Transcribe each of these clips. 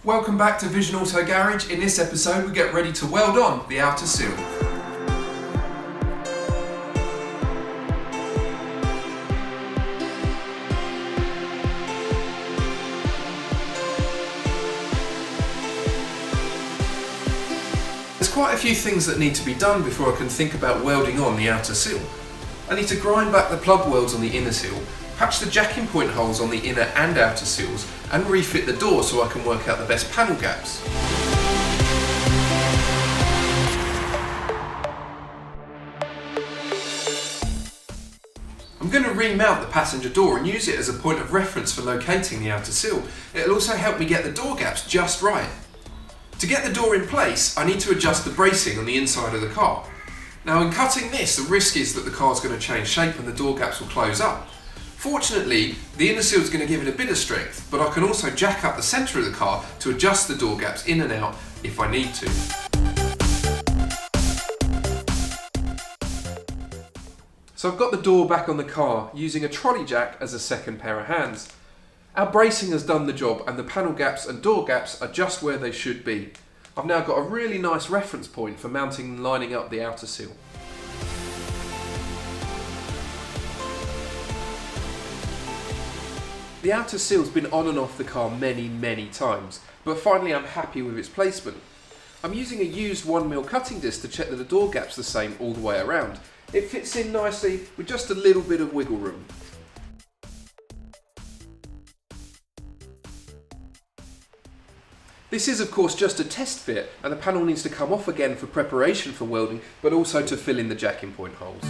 Welcome back to Vision Auto Garage. In this episode we get ready to weld on the outer sill. There's quite a few things that need to be done before I can think about welding on the outer sill. I need to grind back the plug welds on the inner sill, patch the jacking point holes on the inner and outer sills, and refit the door so I can work out the best panel gaps. I'm going to remount the passenger door and use it as a point of reference for locating the outer sill. It'll also help me get the door gaps just right. To get the door in place, I need to adjust the bracing on the inside of the car. Now in cutting this, the risk is that the car's going to change shape and the door gaps will close up. Fortunately, the inner sill is going to give it a bit of strength, but I can also jack up the centre of the car to adjust the door gaps in and out if I need to. So I've got the door back on the car using a trolley jack as a second pair of hands. Our bracing has done the job and the panel gaps and door gaps are just where they should be. I've now got a really nice reference point for mounting and lining up the outer sill. The outer sill's been on and off the car many times, but finally I'm happy with its placement. I'm using a used 1mm cutting disc to check that the door gap's the same all the way around. It fits in nicely with just a little bit of wiggle room. This is of course just a test fit and the panel needs to come off again for preparation for welding, but also to fill in the jacking point holes.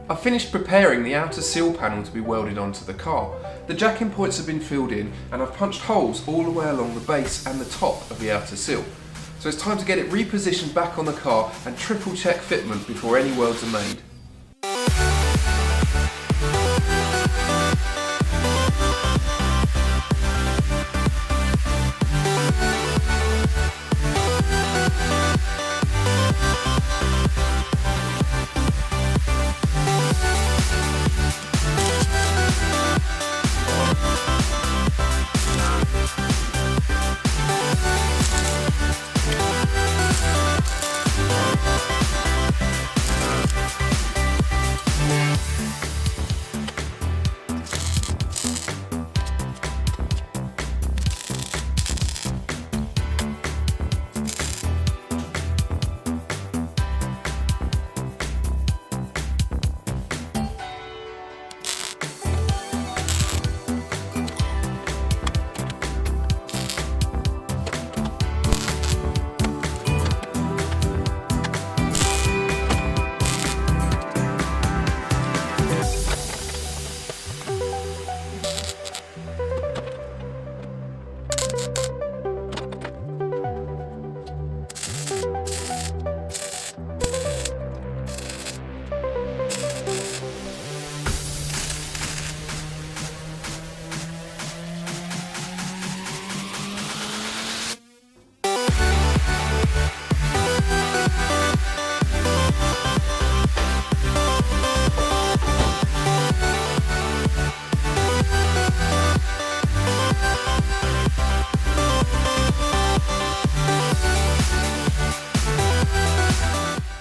I finished preparing the outer sill panel to be welded onto the car. The jacking points have been filled in and I've punched holes all the way along the base and the top of the outer sill. So it's time to get it repositioned back on the car and triple check fitment before any welds are made.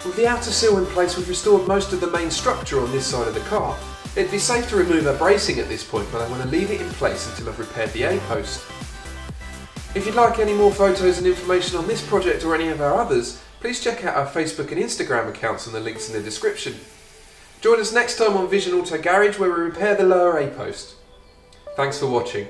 With the outer sill in place, we've restored most of the main structure on this side of the car. It'd be safe to remove our bracing at this point, but I'm going to leave it in place until I've repaired the A-post. If you'd like any more photos and information on this project or any of our others, please check out our Facebook and Instagram accounts and the links in the description. Join us next time on Vision Auto Garage where we repair the lower A-post. Thanks for watching.